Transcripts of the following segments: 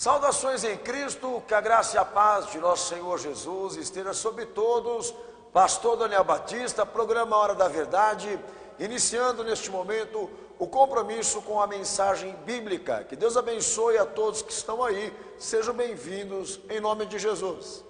Saudações em Cristo, que a graça e a paz de nosso Senhor Jesus esteja sobre todos. Pastor Daniel Batista, programa Hora da Verdade, iniciando neste momento o compromisso com a mensagem bíblica. Que Deus abençoe a todos que estão aí, sejam bem-vindos em nome de Jesus.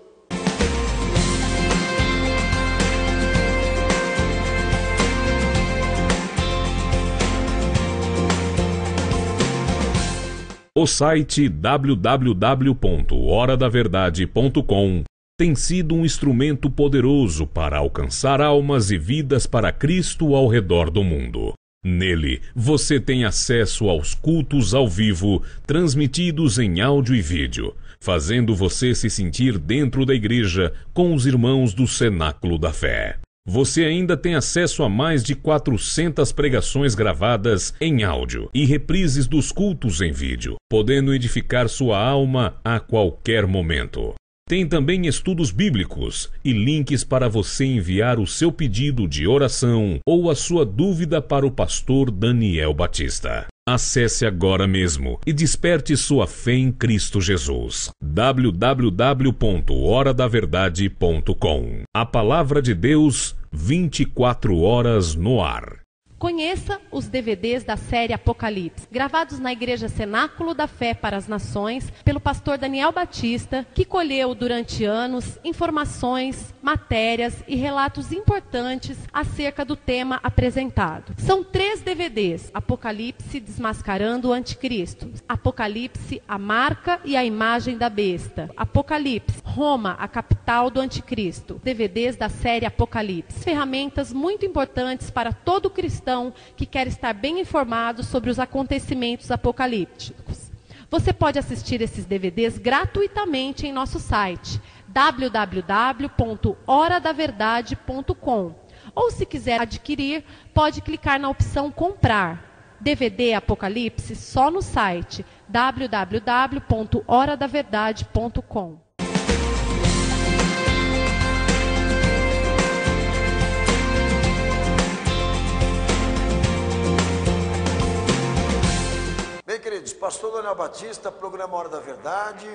O site www.horadaverdade.com tem sido um instrumento poderoso para alcançar almas e vidas para Cristo ao redor do mundo. Nele, você tem acesso aos cultos ao vivo, transmitidos em áudio e vídeo, fazendo você se sentir dentro da igreja com os irmãos do Cenáculo da Fé. Você ainda tem acesso a mais de 400 pregações gravadas em áudio e reprises dos cultos em vídeo, podendo edificar sua alma a qualquer momento. Tem também estudos bíblicos e links para você enviar o seu pedido de oração ou a sua dúvida para o pastor Daniel Batista. Acesse agora mesmo e desperte sua fé em Cristo Jesus. www.horadaverdade.com. A palavra de Deus, 24 horas no ar. Conheça os DVDs da série Apocalipse, gravados na Igreja Cenáculo da Fé para as Nações, pelo pastor Daniel Batista, que colheu durante anos informações, matérias e relatos importantes acerca do tema apresentado. São 3 DVDs: Apocalipse desmascarando o Anticristo, Apocalipse, a marca e a imagem da besta, Apocalipse, Roma, a capital do Anticristo, DVDs da série Apocalipse. Ferramentas muito importantes para todo cristão que quer estar bem informado sobre os acontecimentos apocalípticos. Você pode assistir esses DVDs gratuitamente em nosso site www.horadaverdade.com, ou se quiser adquirir, pode clicar na opção comprar. DVD Apocalipse só no site www.horadaverdade.com. Bem, queridos, pastor Daniel Batista, programa Hora da Verdade,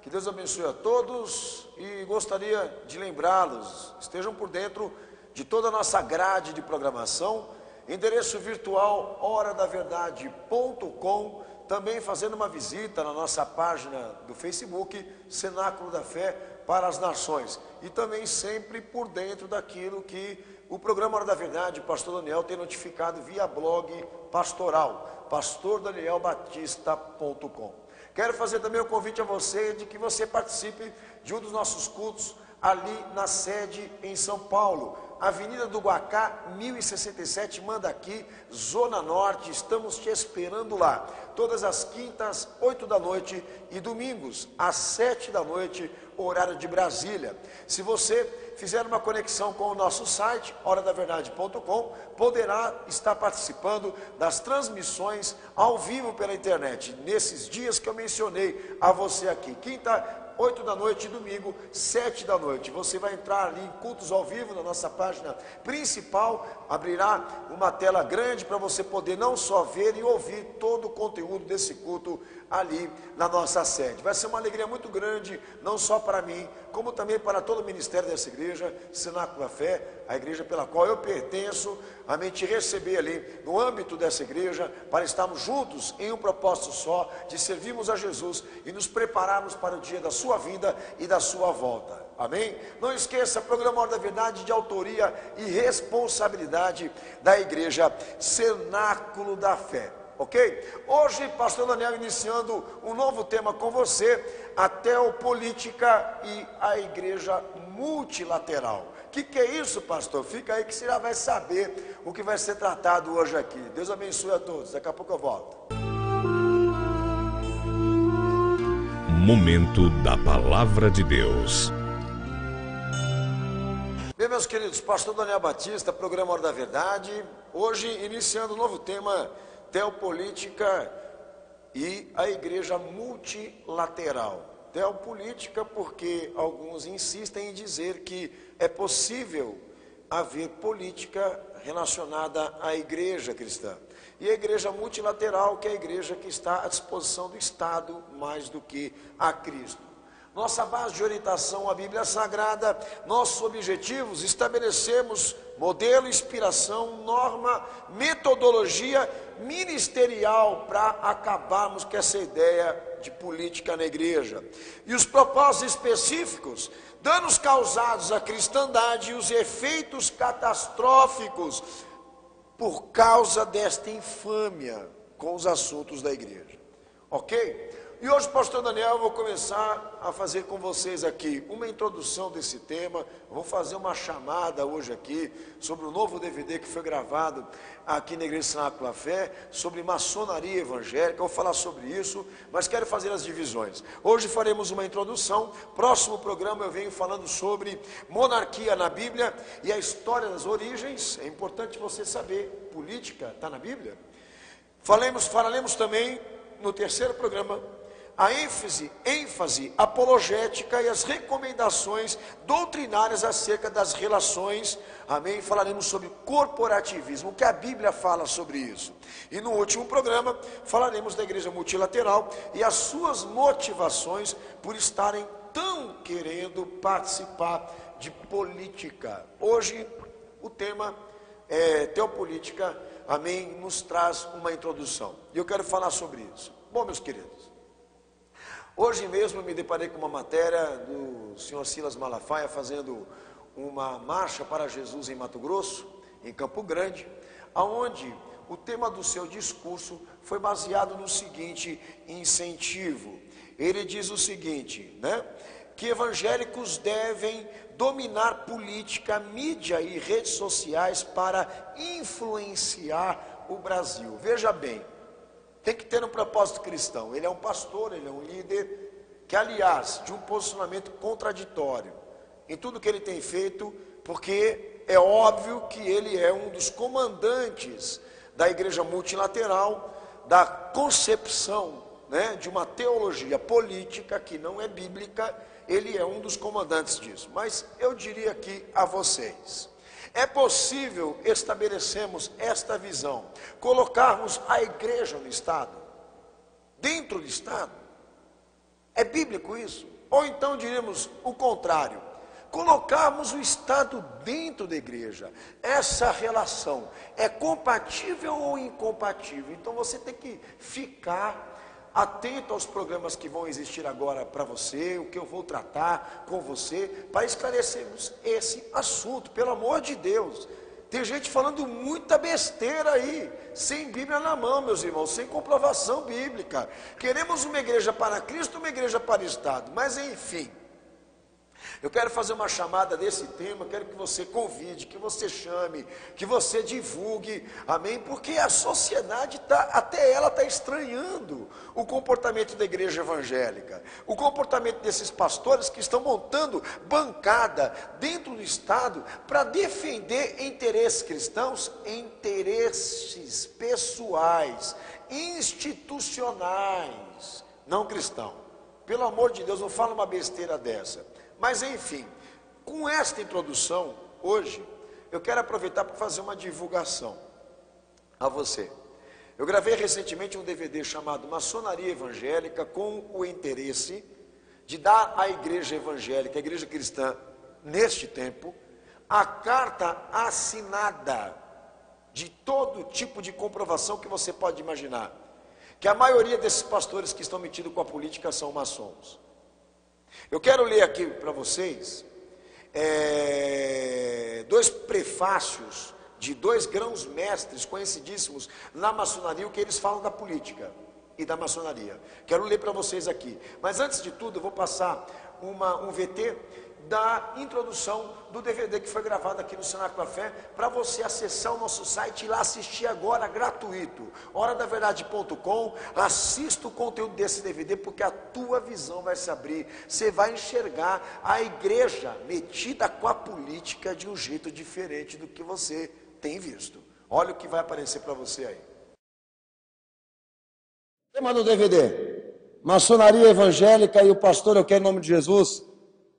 que Deus abençoe a todos e gostaria de lembrá-los, estejam por dentro de toda a nossa grade de programação, endereço virtual horadaverdade.com, também fazendo uma visita na nossa página do Facebook, Cenáculo da Fé para as Nações, e também sempre por dentro daquilo que o programa Hora da Verdade, pastor Daniel, tem notificado via blog pastoral, pastordanielbatista.com. Quero fazer também o convite a você de que você participe de um dos nossos cultos ali na sede em São Paulo, Avenida do Guacá, 1067, Mandaqui, Zona Norte. Estamos te esperando lá, todas as quintas, 8 da noite, e domingos, às 7 da noite, horário de Brasília. Se você fizer uma conexão com o nosso site, horadaverdade.com, poderá estar participando das transmissões ao vivo pela internet, nesses dias que eu mencionei a você aqui. Quinta, 8 da noite, e domingo, 7 da noite. Você vai entrar ali em cultos ao vivo na nossa página principal, abrirá uma tela grande para você poder não só ver e ouvir todo o conteúdo desse culto ali na nossa sede. Vai ser uma alegria muito grande, não só para mim, como também para todo o ministério dessa igreja, Cenáculo da Fé, a igreja pela qual eu pertenço, a mim te receber ali no âmbito dessa igreja, para estarmos juntos em um propósito só, de servirmos a Jesus e nos prepararmos para o dia da sua vinda e da sua volta. Amém? Não esqueça, programa Hora da Verdade, de autoria e responsabilidade da igreja Cenáculo da Fé. Ok? Hoje, pastor Daniel iniciando um novo tema com você, a teopolítica e a igreja multilateral. O que é isso, pastor? Fica aí que você já vai saber o que vai ser tratado hoje aqui. Deus abençoe a todos, daqui a pouco eu volto. Momento da Palavra de Deus. Bem, meus queridos, pastor Daniel Batista, programa Hora da Verdade, hoje iniciando um novo tema, teopolítica e a igreja multilateral. Teopolítica porque alguns insistem em dizer que é possível haver política relacionada à igreja cristã. e a igreja multilateral, que é a igreja que está à disposição do Estado mais do que a Cristo. Nossa base de orientação, a Bíblia Sagrada, nossos objetivos, estabelecemos modelo, inspiração, norma, metodologia ministerial para acabarmos com essa ideia de política na igreja. E os propósitos específicos, danos causados à cristandade e os efeitos catastróficos por causa desta infâmia com os assuntos da igreja. Ok? E hoje, pastor Daniel, eu vou começar a fazer com vocês aqui uma introdução desse tema. Eu vou fazer uma chamada hoje aqui sobre o novo DVD que foi gravado aqui na Igreja Cenáculo da Fé, sobre maçonaria evangélica. Eu vou falar sobre isso, mas quero fazer as divisões. Hoje faremos uma introdução. Próximo programa eu venho falando sobre monarquia na Bíblia e a história das origens. É importante você saber, política está na Bíblia. Falaremos também no terceiro programa a ênfase apologética e as recomendações doutrinárias acerca das relações, amém? Falaremos sobre corporativismo, o que a Bíblia fala sobre isso. E no último programa, falaremos da igreja multilateral e as suas motivações por estarem tão querendo participar de política. Hoje, o tema é teopolítica, amém? Nos traz uma introdução. E eu quero falar sobre isso. Bom, meus queridos, hoje mesmo eu me deparei com uma matéria do senhor Silas Malafaia fazendo uma marcha para Jesus em Mato Grosso, em Campo Grande, aonde o tema do seu discurso foi baseado no seguinte incentivo. Ele diz o seguinte, né? Que evangélicos devem dominar política, mídia e redes sociais para influenciar o Brasil. Veja bem, tem que ter um propósito cristão. Ele é um pastor, ele é um líder, que aliás, de um posicionamento contraditório em tudo que ele tem feito, porque é óbvio que ele é um dos comandantes da igreja multilateral, da concepção, né, de uma teologia política que não é bíblica. Ele é um dos comandantes disso. Mas eu diria aqui a vocês, é possível estabelecermos esta visão, colocarmos a igreja no Estado, dentro do Estado? É bíblico isso? Ou então diríamos o contrário, colocarmos o Estado dentro da igreja. Essa relação é compatível ou incompatível? Então você tem que ficar atento aos programas que vão existir agora para você, o que eu vou tratar com você, para esclarecermos esse assunto, pelo amor de Deus. Tem gente falando muita besteira aí, sem Bíblia na mão, meus irmãos, sem comprovação bíblica. Queremos uma igreja para Cristo, uma igreja para o Estado, mas enfim. Eu quero fazer uma chamada desse tema, quero que você convide, que você chame, que você divulgue, amém? Porque a sociedade até ela está estranhando o comportamento da igreja evangélica, o comportamento desses pastores que estão montando bancada dentro do Estado para defender interesses cristãos, interesses pessoais, institucionais, não cristão. Pelo amor de Deus, não fala uma besteira dessa. Mas enfim, com esta introdução, hoje, eu quero aproveitar para fazer uma divulgação a você. Eu gravei recentemente um DVD chamado Maçonaria Evangélica, com o interesse de dar à igreja evangélica, à igreja cristã, neste tempo, a carta assinada de todo tipo de comprovação que você pode imaginar. Que a maioria desses pastores que estão metidos com a política são maçons. Eu quero ler aqui para vocês dois prefácios de dois grãos mestres conhecidíssimos na maçonaria, o que eles falam da política e da maçonaria. Quero ler para vocês aqui. Mas antes de tudo, eu vou passar um VT da introdução do DVD que foi gravado aqui no Cenáculo da Fé, para você acessar o nosso site e ir lá assistir agora, gratuito. horadaverdade.com, assista o conteúdo desse DVD, porque a tua visão vai se abrir, você vai enxergar a igreja metida com a política de um jeito diferente do que você tem visto. Olha o que vai aparecer para você aí. Tema do DVD: Maçonaria Evangélica e o pastor Eu Quero em Nome de Jesus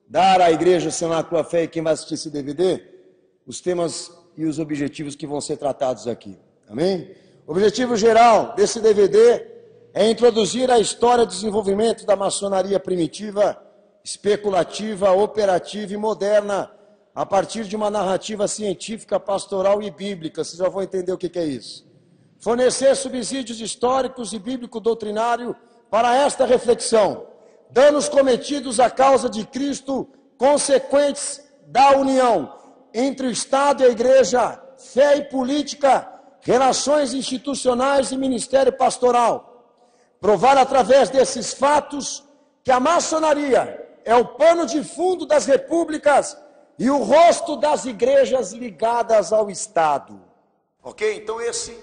dar à igreja Cenáculo da Fé e quem vai assistir esse DVD, os temas e os objetivos que vão ser tratados aqui. Amém? O objetivo geral desse DVD é introduzir a história e desenvolvimento da maçonaria primitiva, especulativa, operativa e moderna, a partir de uma narrativa científica, pastoral e bíblica. Vocês já vão entender o que é isso. Fornecer subsídios históricos e bíblico-doutrinário para esta reflexão. Danos cometidos à causa de Cristo, consequentes da união entre o Estado e a Igreja, fé e política, relações institucionais e ministério pastoral. Provar através desses fatos que a maçonaria é o pano de fundo das repúblicas e o rosto das igrejas ligadas ao Estado. Ok? Então esse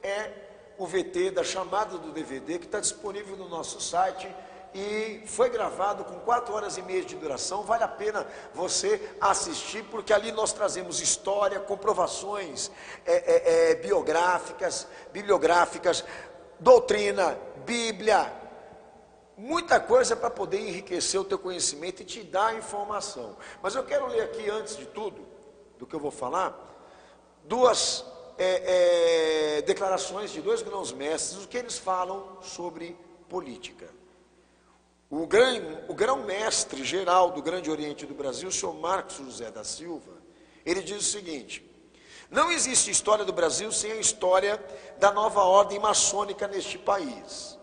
é o VT da chamada do DVD que está disponível no nosso site e foi gravado com 4 horas e meia de duração. Vale a pena você assistir, porque ali nós trazemos história, comprovações bibliográficas, doutrina, Bíblia, muita coisa para poder enriquecer o teu conhecimento e te dar informação. Mas eu quero ler aqui, antes de tudo, do que eu vou falar, duas declarações de 2 grãos-mestres, o que eles falam sobre política. O grão-mestre geral do Grande Oriente do Brasil, o senhor Marcos José da Silva, ele diz o seguinte: não existe história do Brasil sem a história da nova ordem maçônica neste país.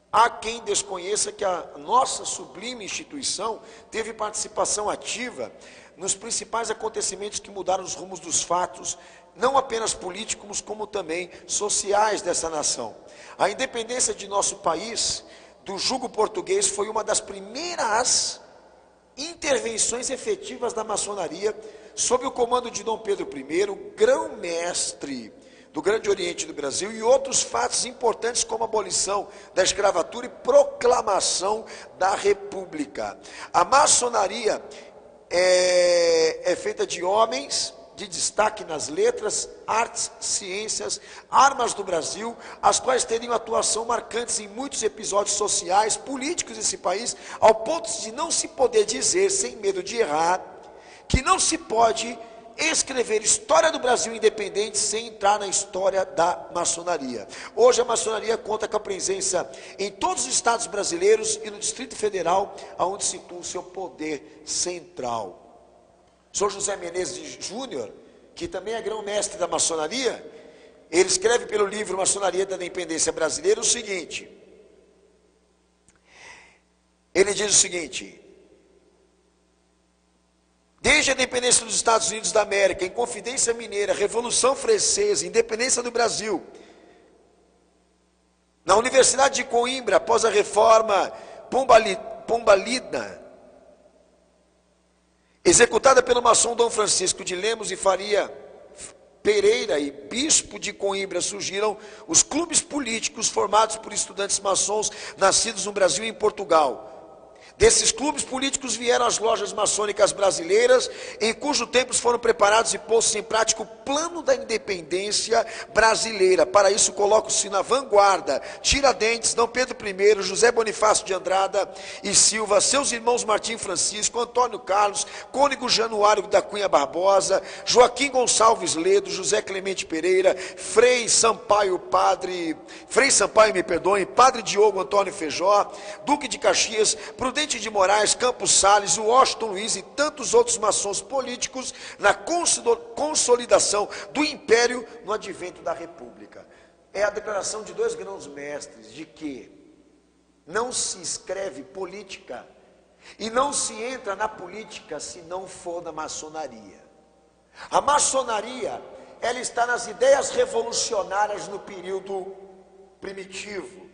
Há quem desconheça que a nossa sublime instituição teve participação ativa nos principais acontecimentos que mudaram os rumos dos fatos, não apenas políticos, como também sociais dessa nação. A independência de nosso país do jugo português foi uma das primeiras intervenções efetivas da maçonaria, sob o comando de Dom Pedro I, grão-mestre do Grande Oriente do Brasil, e outros fatos importantes como a abolição da escravatura e proclamação da República. A maçonaria é feita de homens de destaque nas letras, artes, ciências, armas do Brasil, as quais teriam atuação marcantes em muitos episódios sociais, políticos desse país, ao ponto de não se poder dizer, sem medo de errar, que não se pode escrever história do Brasil independente sem entrar na história da maçonaria. Hoje a maçonaria conta com a presença em todos os estados brasileiros e no Distrito Federal, onde situa o seu poder central. O senhor José Menezes Júnior, que também é grão-mestre da maçonaria, ele escreve pelo livro Maçonaria da Independência Brasileira o seguinte, ele diz o seguinte: desde a independência dos Estados Unidos da América, Inconfidência Mineira, Revolução Francesa, Independência do Brasil, na Universidade de Coimbra, após a reforma pombalina, executada pelo maçom Dom Francisco de Lemos e Faria Pereira e bispo de Coimbra, surgiram os clubes políticos formados por estudantes maçons nascidos no Brasil e em Portugal. Desses clubes políticos vieram as lojas maçônicas brasileiras, em cujos tempos foram preparados e postos em prática o plano da independência brasileira. Para isso colocam-se na vanguarda Tiradentes, Dom Pedro I, José Bonifácio de Andrada e Silva, seus irmãos Martim Francisco, Antônio Carlos, Cônego Januário da Cunha Barbosa, Joaquim Gonçalves Ledo, José Clemente Pereira, Frei Sampaio, Padre Diogo Antônio Feijó, Duque de Caxias, Prudente de Moraes, Campos Salles, Washington Luiz e tantos outros maçons políticos na consolidação do império no advento da República. É a declaração de 2 grãos-mestres de que não se escreve política e não se entra na política se não for na maçonaria. A maçonaria, ela está nas ideias revolucionárias no período primitivo,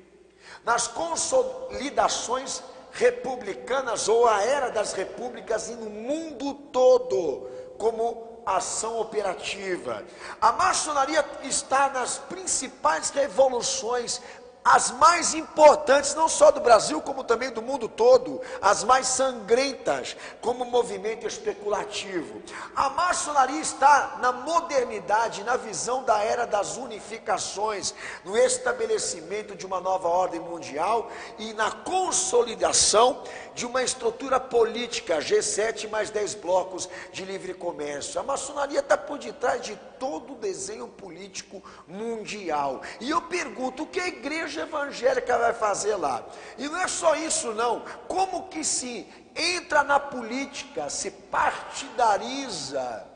nas consolidações republicanas ou a era das repúblicas e no mundo todo como ação operativa. A maçonaria está nas principais revoluções as mais importantes, não só do Brasil, como também do mundo todo, as mais sangrentas, como movimento especulativo. A maçonaria está na modernidade, na visão da era das unificações, no estabelecimento de uma nova ordem mundial e na consolidação de uma estrutura política, G7 mais 10 blocos de livre comércio. A maçonaria está por detrás de todo o desenho político mundial. E eu pergunto, o que a igreja evangélica vai fazer lá? E não é só isso não, como que se entra na política, se partidariza,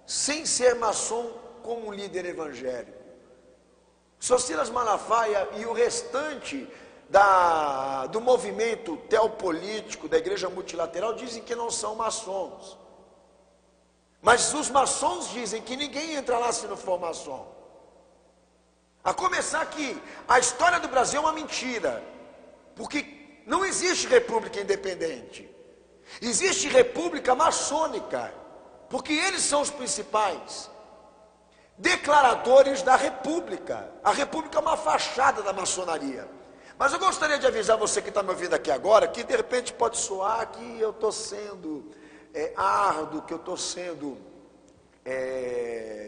sem ser maçom como um líder evangélico? Sr. Silas Malafaia e o restante do movimento teopolítico da igreja multilateral dizem que não são maçons. Mas os maçons dizem que ninguém entra lá se não for maçom. A começar que a história do Brasil é uma mentira, porque não existe república independente. Existe república maçônica, porque eles são os principais declaradores da república. A república é uma fachada da maçonaria. Mas eu gostaria de avisar você que está me ouvindo aqui agora, que de repente pode soar que eu estou sendo árduo, que eu estou sendo,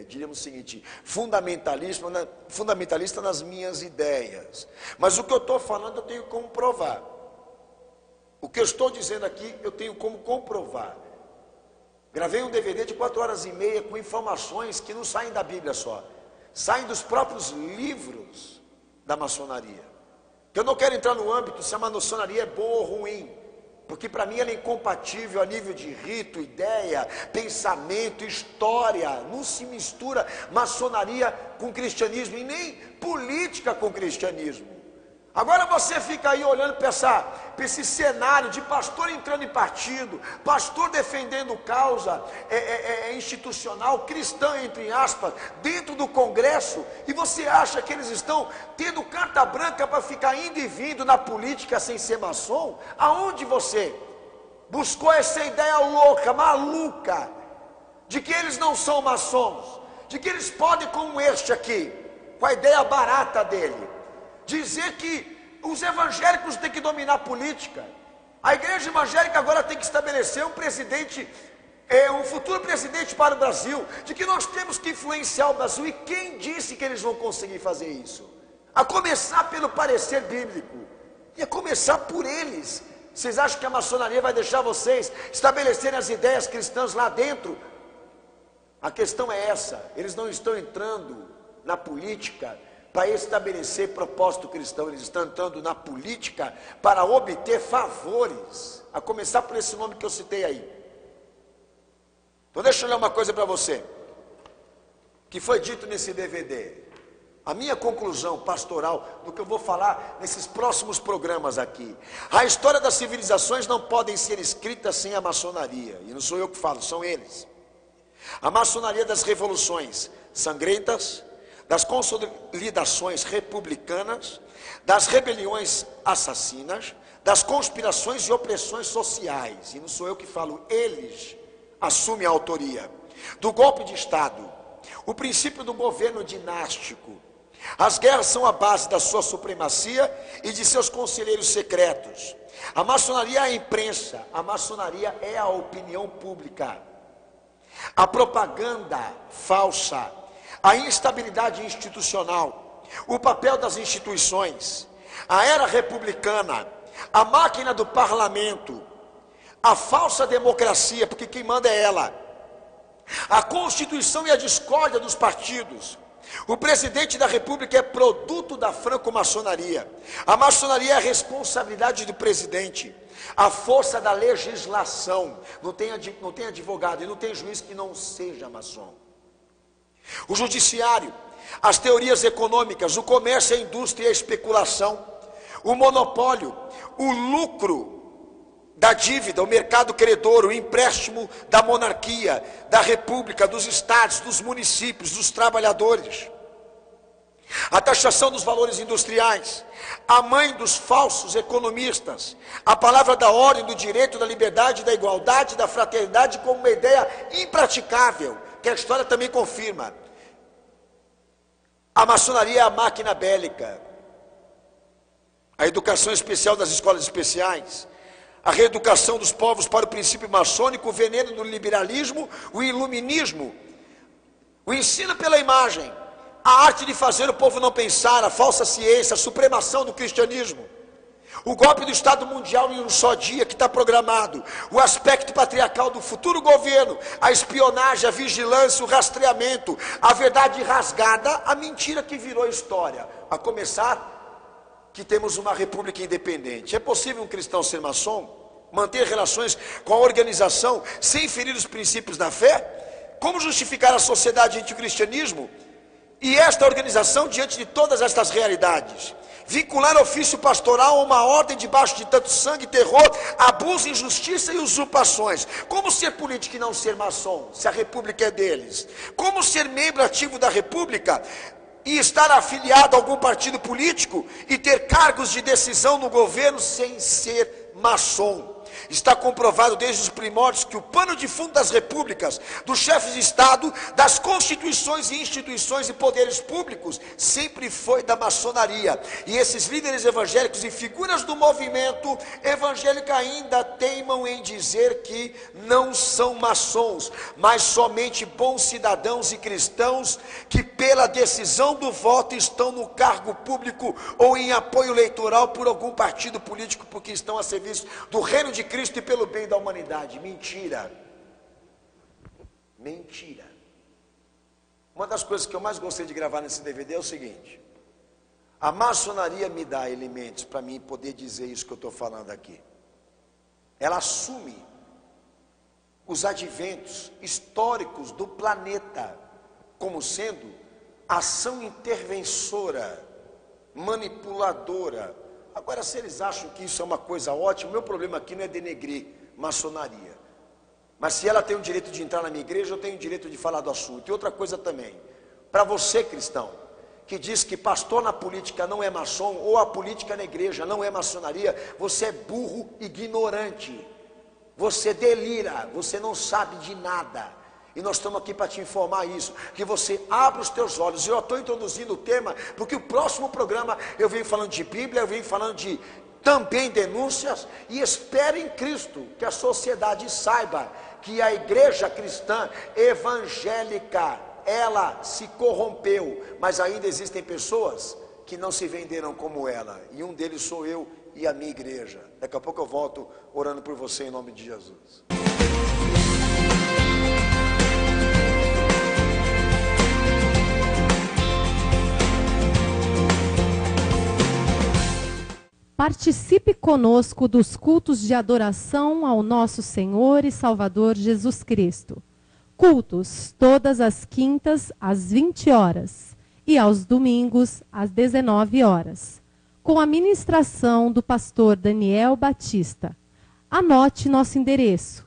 diríamos o seguinte, fundamentalista nas minhas ideias. Mas o que eu estou falando eu tenho como provar. O que eu estou dizendo aqui eu tenho como comprovar. Gravei um DVD de 4h30 com informações que não saem da Bíblia só, saem dos próprios livros da maçonaria. Eu não quero entrar no âmbito se a maçonaria é boa ou ruim, porque para mim ela é incompatível a nível de rito, ideia, pensamento, história. Não se mistura maçonaria com cristianismo e nem política com cristianismo. Agora você fica aí olhando para esse cenário de pastor entrando em partido, pastor defendendo causa institucional, cristã entre aspas, dentro do Congresso, e você acha que eles estão tendo carta branca para ficar indo e vindo na política sem ser maçom? Aonde você buscou essa ideia louca, maluca, de que eles não são maçons, de que eles podem, como este aqui, com a ideia barata dele, dizer que os evangélicos têm que dominar a política? A igreja evangélica agora tem que estabelecer um presidente, um futuro presidente para o Brasil, de que nós temos que influenciar o Brasil. E quem disse que eles vão conseguir fazer isso? A começar pelo parecer bíblico, e a começar por eles. Vocês acham que a maçonaria vai deixar vocês estabelecerem as ideias cristãs lá dentro? A questão é essa: eles não estão entrando na política para estabelecer propósito cristão, eles estão entrando na política para obter favores, a começar por esse nome que eu citei aí. Então deixa eu ler uma coisa para você, que foi dito nesse DVD, a minha conclusão pastoral do que eu vou falar nesses próximos programas aqui. A história das civilizações não podem ser escritas sem a maçonaria, e não sou eu que falo, são eles. A maçonaria das revoluções sangrentas, das consolidações republicanas, das rebeliões assassinas, das conspirações e opressões sociais, e não sou eu que falo, eles assumem a autoria, do golpe de Estado, o princípio do governo dinástico. As guerras são a base da sua supremacia e de seus conselheiros secretos. A maçonaria é a imprensa, a maçonaria é a opinião pública. A propaganda falsa, a instabilidade institucional, o papel das instituições, a era republicana, a máquina do parlamento, a falsa democracia, porque quem manda é ela, a Constituição e a discórdia dos partidos. O presidente da República é produto da franco-maçonaria. A maçonaria é a responsabilidade do presidente, a força da legislação. Não tem advogado e não tem juiz que não seja maçom. O judiciário, as teorias econômicas, o comércio, a indústria e a especulação, o monopólio, o lucro da dívida, o mercado credor, o empréstimo da monarquia, da república, dos estados, dos municípios, dos trabalhadores, a taxação dos valores industriais, a mãe dos falsos economistas, a palavra da ordem, do direito, da liberdade, da igualdade, da fraternidade como uma ideia impraticável, que a história também confirma. A maçonaria é a máquina bélica. a educação especial das escolas especiais, a reeducação dos povos para o princípio maçônico, o veneno do liberalismo, o iluminismo, o ensino pela imagem, a arte de fazer o povo não pensar, a falsa ciência, a supremação do cristianismo, o golpe do Estado Mundial em um só dia que está programado, o aspecto patriarcal do futuro governo, a espionagem, a vigilância, o rastreamento, a verdade rasgada, a mentira que virou história, a começar que temos uma república independente. É possível um cristão ser maçom? Manter relações com a organização sem ferir os princípios da fé? Como justificar a sociedade anticristianismo e esta organização diante de todas estas realidades? Vincular ofício pastoral a uma ordem debaixo de tanto sangue, terror, abuso, injustiça e usurpações. Como ser político e não ser maçom, se a república é deles? Como ser membro ativo da república e estar afiliado a algum partido político e ter cargos de decisão no governo sem ser maçom? Está comprovado desde os primórdios que o pano de fundo das repúblicas, dos chefes de Estado, das constituições e instituições e poderes públicos, sempre foi da maçonaria. E esses líderes evangélicos e figuras do movimento evangélico ainda teimam em dizer que não são maçons, mas somente bons cidadãos e cristãos que pela decisão do voto estão no cargo público ou em apoio eleitoral por algum partido político porque estão a serviço do reino de Cristo e pelo bem da humanidade. Mentira. Mentira. Uma das coisas que eu mais gostei de gravar nesse DVD é o seguinte: a maçonaria me dá elementos para mim poder dizer isso que eu estou falando aqui. Ela assume os adventos históricos do planeta como sendo ação intervensora, manipuladora. Agora, se eles acham que isso é uma coisa ótima, o meu problema aqui não é denegrir maçonaria. Mas se ela tem o direito de entrar na minha igreja, eu tenho o direito de falar do assunto. E outra coisa também, para você cristão, que diz que pastor na política não é maçom, ou a política na igreja não é maçonaria, você é burro, ignorante. Você delira, você não sabe de nada. E nós estamos aqui para te informar isso, que você abra os teus olhos. Eu estou introduzindo o tema, porque o próximo programa eu venho falando de Bíblia, eu venho falando de também denúncias, e espere em Cristo que a sociedade saiba que a igreja cristã evangélica, ela se corrompeu, mas ainda existem pessoas que não se venderam como ela, e um deles sou eu e a minha igreja. Daqui a pouco eu volto orando por você em nome de Jesus. Participe conosco dos cultos de adoração ao nosso Senhor e Salvador Jesus Cristo. Cultos todas as quintas às 20 horas e aos domingos às 19 horas, com a ministração do pastor Daniel Batista. Anote nosso endereço: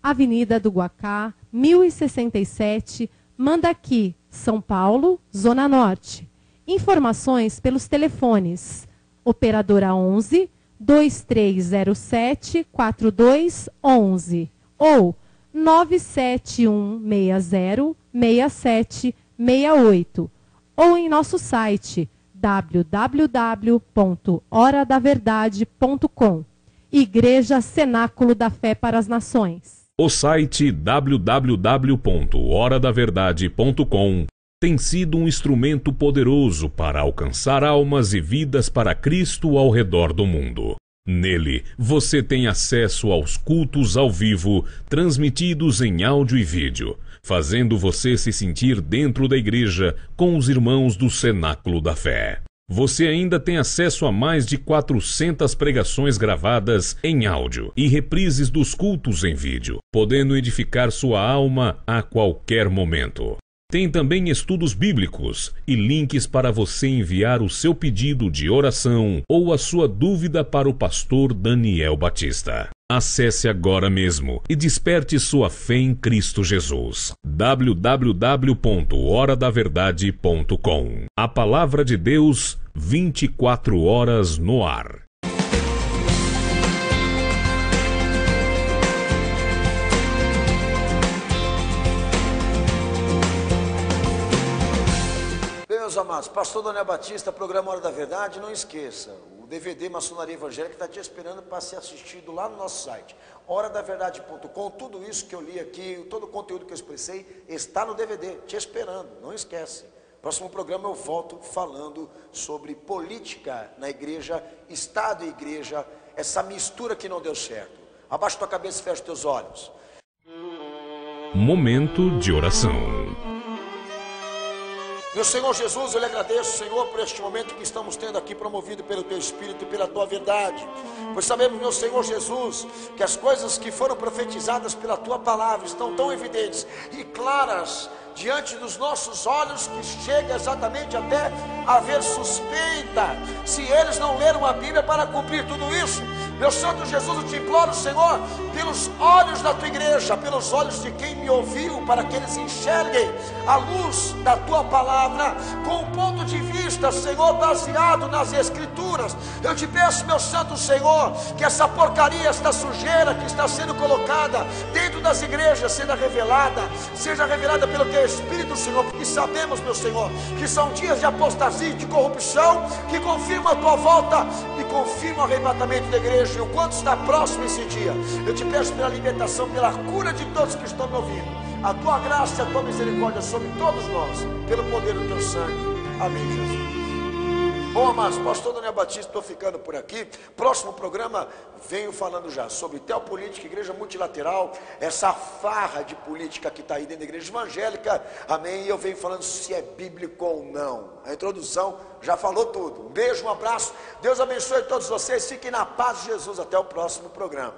Avenida do Guacá, 1067, Mandaqui, São Paulo, Zona Norte. Informações pelos telefones: Operadora 11 2307 4211 ou 97160 6768, ou em nosso site www.horadaverdade.com. Igreja Cenáculo da Fé para as Nações. O site www.horadaverdade.com tem sido um instrumento poderoso para alcançar almas e vidas para Cristo ao redor do mundo. Nele, você tem acesso aos cultos ao vivo, transmitidos em áudio e vídeo, fazendo você se sentir dentro da igreja com os irmãos do Cenáculo da Fé. Você ainda tem acesso a mais de 400 pregações gravadas em áudio e reprises dos cultos em vídeo, podendo edificar sua alma a qualquer momento. Tem também estudos bíblicos e links para você enviar o seu pedido de oração ou a sua dúvida para o pastor Daniel Batista. Acesse agora mesmo e desperte sua fé em Cristo Jesus. www.horadaverdade.com. A palavra de Deus, 24 horas no ar. Meus amados, pastor Daniel Batista, programa Hora da Verdade, não esqueça, o DVD Maçonaria Evangélica está te esperando para ser assistido lá no nosso site, horadaverdade.com. Tudo isso que eu li aqui, todo o conteúdo que eu expressei está no DVD, te esperando, não esquece. Próximo programa eu volto falando sobre política na igreja, Estado e igreja, essa mistura que não deu certo. Abaixa tua cabeça e fecha teus olhos. Momento de oração. Meu Senhor Jesus, eu lhe agradeço, Senhor, por este momento que estamos tendo aqui, promovido pelo Teu Espírito e pela Tua verdade. Pois sabemos, meu Senhor Jesus, que as coisas que foram profetizadas pela Tua palavra estão tão evidentes e claras diante dos nossos olhos, que chega exatamente até a haver suspeita, se eles não leram a Bíblia para cumprir tudo isso. Meu Santo Jesus, eu te imploro, Senhor, pelos olhos da Tua igreja, pelos olhos de quem me ouviu, para que eles enxerguem a luz da Tua palavra, com um ponto de vista, Senhor, baseado nas Escrituras. Eu te peço, meu Santo Senhor, que essa porcaria, esta sujeira que está sendo colocada dentro das igrejas, seja revelada pelo Teu Espírito, Senhor, porque sabemos, meu Senhor, que são dias de apostasia, de corrupção, que confirmam a Tua volta e confirmam o arrebatamento da igreja. E o quanto está próximo esse dia, eu te peço pela libertação, pela cura de todos que estão me ouvindo, a Tua graça e a Tua misericórdia sobre todos nós, pelo poder do Teu sangue. Amém, Jesus. Bom, amados, pastor Daniel Batista, estou ficando por aqui. Próximo programa, venho falando já sobre teopolítica, igreja multilateral, essa farra de política que está aí dentro da igreja evangélica, amém, e eu venho falando se é bíblico ou não. A introdução já falou tudo. Um beijo, um abraço, Deus abençoe todos vocês, fiquem na paz de Jesus, até o próximo programa.